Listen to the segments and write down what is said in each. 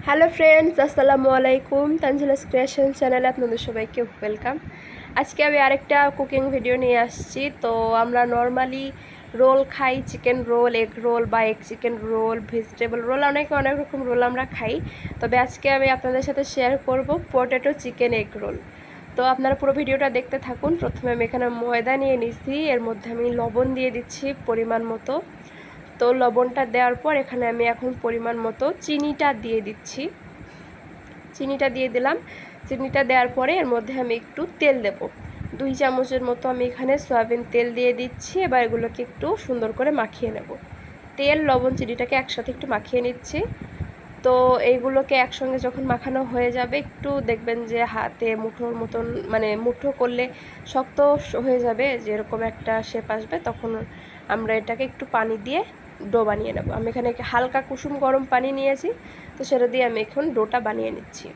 Hello friends, আসসালামু আলাইকুম। তানজিলাস creation চ্যানেলে আপনাদের সবাইকে ওয়েলকাম। আজকে আমি আরেকটা কুকিং ভিডিও নিয়ে আসছি। তো আমরা নর্মালি রোল খাই, চিকেন রোল, এগ রোল বা egg chicken roll, vegetable roll, অনেক রকম রোল আমরা খাই। তবে আজকে আমি আপনাদের সাথে শেয়ার করব পটেটো চিকেন এগ রোল। তো আপনারা পুরো ভিডিওটা দেখতে থাকুন। প্রথমে আমি এখানে ময়দা নিয়ে নিচ্ছি, এর মধ্যে আমি লবণ দিয়ে দিচ্ছি পরিমাণ মতো। তো লবণটা দেওয়ার পর এখানে আমি এখন পরিমাণ মতো চিনিটা দিয়ে দিচ্ছি। চিনিটা দিয়ে দিলাম। চিনিটা দেওয়ার পরে এর মধ্যে আমি একটু তেল দেব, 2 চামচের মতো আমি এখানে সয়াবিন তেল দিয়ে দিচ্ছি। এবার এগুলোকে একটু সুন্দর করে মাখিয়ে নেব। তেল, লবণ, চিনিটাকে একসাথে একটু মাখিয়ে নিচ্ছি। তো এইগুলোকে একসঙ্গে যখন মাখানো হয়ে যাবে, একটু দেখবেন যে হাতে মুঠোর মতন, মানে মুঠো করলে শক্ত হয়ে যাবে, যেরকম একটা শেপ আসবে, তখন আমরা এটাকে একটু পানি দিয়ে ডো বানিয়ে নেব। আমি এখানে হালকা কুসুম গরম পানি নিয়েছি, তো সেটা দিয়ে আমি এখন ডোটা বানিয়ে নিচ্ছি।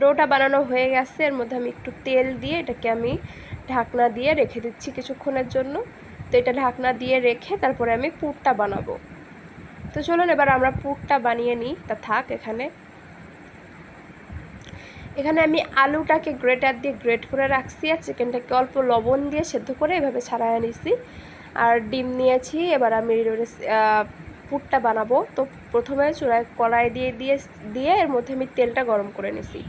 ডোটা বানানো হয়ে গেছে, এর মধ্যে আমি একটু তেল দিয়ে এটাকে আমি ঢাকনা দিয়ে রেখে দিচ্ছি কিছুক্ষণের জন্য। তো এটা ঢাকনা দিয়ে রেখে তারপরে আমি পুরটা বানাবো। তো চলুন এবার আমরা পুরটা বানিয়ে নিই। তা থাক এখানে আমি আলুটাকে গ্রেটার দিয়ে গ্রেট করে রাখছি, আর চিকেনটাকে অল্প লবণ দিয়ে সেদ্ধ করে এভাবে ছাড়াই নিছি, আর ডিম নিয়েছি। এবার আমি পুরটা বানাবো। তো প্রথমে চুলায় কড়াই দিয়ে এর মধ্যে আমি তেলটা গরম করে নিছি।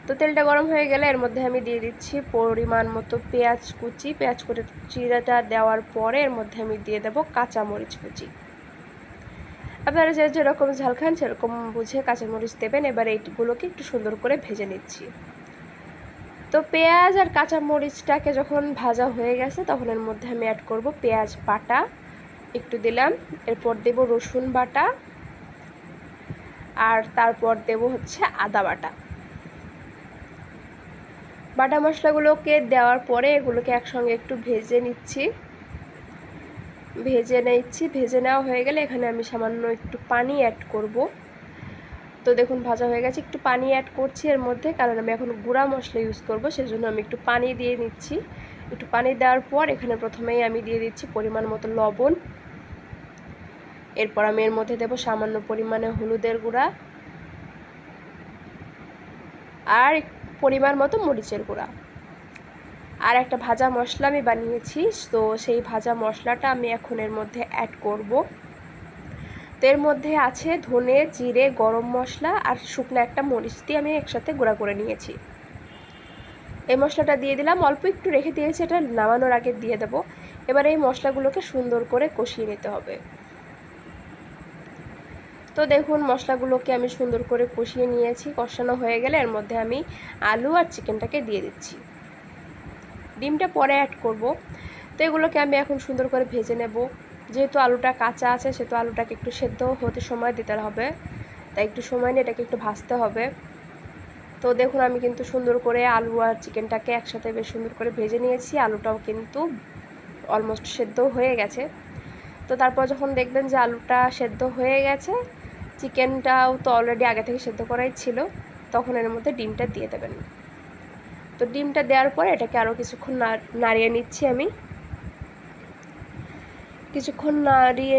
তো তেলটা গরম হয়ে গেলে এর মধ্যে আমি দিয়ে দিচ্ছি পরিমাণ মতো পেঁয়াজ কুচিটা দেওয়ার পরে এর মধ্যে আমি দিয়ে দেবো কাঁচামরিচ কুচি। আপনারা যেরকম ঝাল খান সেরকম বুঝে কাঁচামরিচ দেবেন। এবার এইগুলোকে একটু সুন্দর করে ভেজে নিচ্ছি। তো পেঁয়াজ আর কাঁচামরিচটাকে যখন ভাজা হয়ে গেছে, তখন এর মধ্যে আমি অ্যাড করব পেঁয়াজ বাটা একটু দিলাম, এরপর দেব রসুন বাটা, আর তারপর দেব হচ্ছে আদা বাটা। বাটা মশলাগুলোকে দেওয়ার পরে এগুলোকে একসঙ্গে একটু ভেজে নেওয়া হয়ে গেলে এখানে আমি সামান্য একটু পানি অ্যাড করব। তো দেখুন ভাজা হয়ে গেছে, একটু পানি অ্যাড করছি এর মধ্যে, কারণ আমি এখন গুঁড়া মশলা ইউজ করব, সেজন্য আমি একটু পানি দিয়ে নিচ্ছি। একটু পানি দেওয়ার পর এখানে প্রথমেই আমি দিয়ে দিচ্ছি পরিমাণ মতো লবণ। এরপর আমি এর মধ্যে দেব সামান্য পরিমাণে হলুদের গুঁড়া আর পরিমাণ মতো মরিচের গুঁড়া। আর একটা ভাজা মশলা আমি বানিয়েছি, তো সেই ভাজা মশলাটা আমি এখন এর মধ্যে অ্যাড করব। তো এর মধ্যে আছে ধনে, জিরে, গরম মশলা আর শুকনো একটা মরিচ দিয়ে আমি একসাথে গুঁড়া করে নিয়েছি। এই মশলাটা দিয়ে দিলাম, অল্প একটু রেখে দিয়েছি, এটা নামানোর আগে দিয়ে দেব। এবার এই মশলাগুলোকে সুন্দর করে কষিয়ে নিতে হবে। তো দেখুন মশলাগুলোকে আমি সুন্দর করে কষিয়ে নিয়েছি। কষানো হয়ে গেলে এর মধ্যে আমি আলু আর চিকেনটাকে দিয়ে দিচ্ছি। ডিমটা পরে অ্যাড করব। তো এগুলোকে আমি এখন সুন্দর করে ভেজে নেব। যেহেতু আলুটা কাঁচা আছে, সেহেতু আলুটাকে একটু সেদ্ধ হতে সময় দিতে হবে, তাই একটু সময় নিয়ে এটাকে একটু ভাজতে হবে। তো দেখুন আমি কিন্তু সুন্দর করে আলু আর চিকেনটাকে একসাথে বেশ সুন্দর করে ভেজে নিয়েছি। আলুটাও কিন্তু অলমোস্ট সেদ্ধ হয়ে গেছে। তো তারপর যখন দেখবেন যে আলুটা সেদ্ধ হয়ে গেছে, চিকেনটাও তো অলরেডি আগে থেকে সেদ্ধ করাই ছিল, তখন এর মধ্যে ডিমটা দিয়ে দেবেন। তো ডিমটা দেওয়ার পরে এটাকে আরও কিছুক্ষণ নাড়িয়ে নিচ্ছি আমি। কিছুক্ষণ নাড়িয়ে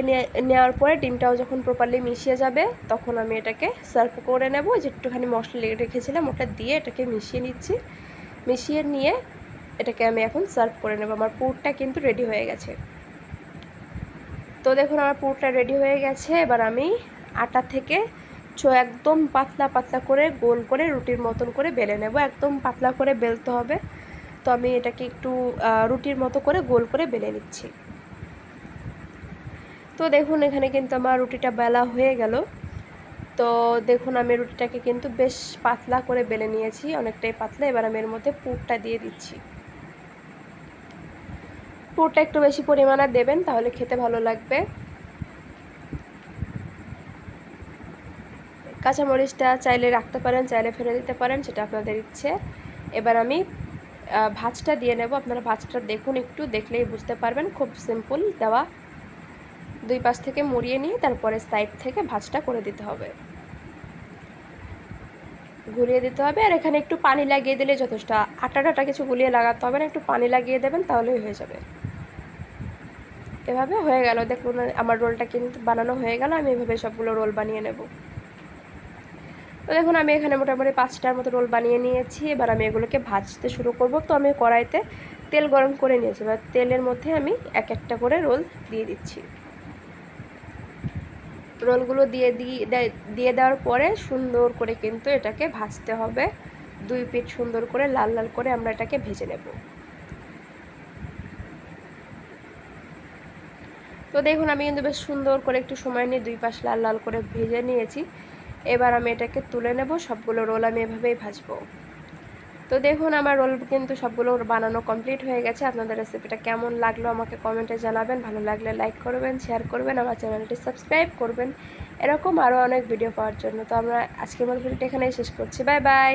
নেওয়ার পরে ডিমটাও যখন প্রপারলি মিশিয়ে যাবে, তখন আমি এটাকে সার্ভ করে নেব। যে একটুখানি মশলা রেখেছিলাম ওটা দিয়ে এটাকে মিশিয়ে নিচ্ছি। মিশিয়ে নিয়ে এটাকে আমি এখন সার্ভ করে নেব। আমার পুরটা কিন্তু রেডি হয়ে গেছে। তো দেখুন আমার পুরটা রেডি হয়ে গেছে। এবার আমি আটা থেকে একদম পাতলা পাতলা করে গোল করে রুটির মতন করে বেলে নেব। একদম পাতলা করে বেলতে হবে। তো আমি এটাকে একটু রুটির মতো করে গোল করে বেলে নিচ্ছি। তো দেখুন এখানে কিন্তু আমার রুটিটা বেলা হয়ে গেল। তো দেখুন আমি রুটিটাকে কিন্তু বেশ পাতলা করে বেলে নিয়েছি, অনেকটাই পাতলা। এবার আমি এর মধ্যে পুরটা দিয়ে দিচ্ছি। পুরটা একটু বেশি পরিমাণে দেবেন, তাহলে খেতে ভালো লাগবে। কাঁচামরিচটা চাইলে রাখতে পারেন, চাইলে ফেলে দিতে পারেন, সেটা আপনাদের ইচ্ছে। এবার আমি ভাজটা দিয়ে নেব। আপনারা ভাজটা দেখুন, একটু দেখলেই বুঝতে পারবেন, খুব সিম্পল দেওয়া। দুই পাশ থেকে মুড়িয়ে নিয়ে তারপরে সাইড থেকে ভাজটা করে দিতে হবে, ঘুরিয়ে দিতে হবে। আর এখানে একটু পানি লাগিয়ে দিলে যথেষ্ট। আটা কিছু গুলিয়ে লাগাতে হবে না, একটু পানি লাগিয়ে দেবেন, তাহলেই হয়ে যাবে। এভাবে হয়ে গেল। দেখুন আমার রোলটা কিন্তু বানানো হয়ে গেল। আমি এভাবে সবগুলো রোল বানিয়ে নেব। তো দেখুন আমি এখানে মোটামুটি 5টার মতো রোল বানিয়ে নিয়েছি। এবার আমি এগুলোকে ভাজতে শুরু করব। তো আমি কড়াইতে তেল গরম করে নিয়েছি। এবার তেলের মধ্যে আমি এক একটা করে রোল দিয়ে দিচ্ছি। রোলগুলো দিয়ে দেওয়ার পরে সুন্দর করে কিন্তু এটাকে ভাজতে হবে। 2 পিঠ সুন্দর করে লাল লাল করে আমরা এটাকে ভেজে নেব। তো দেখুন আমি কিন্তু বেশ সুন্দর করে একটু সময় নিয়ে 2 পাশ লাল লাল করে ভেজে নিয়েছি। এবার আমি এটাকে তুলে নেব। সবগুলো রোল আমি এভাবেই ভাজবো। তো দেখুন আমার রোল কিন্তু সবগুলো বানানো কমপ্লিট হয়ে গেছে। আপনাদের রেসিপিটা কেমন লাগলো আমাকে কমেন্টে জানাবেন। ভালো লাগলে লাইক করবেন, শেয়ার করবেন, আমার চ্যানেলটি সাবস্ক্রাইব করবেন এরকম আরও অনেক ভিডিও পাওয়ার জন্য। তো আমরা আজকের মতো ভিডিওটা এখানেই শেষ করছি। Bye bye.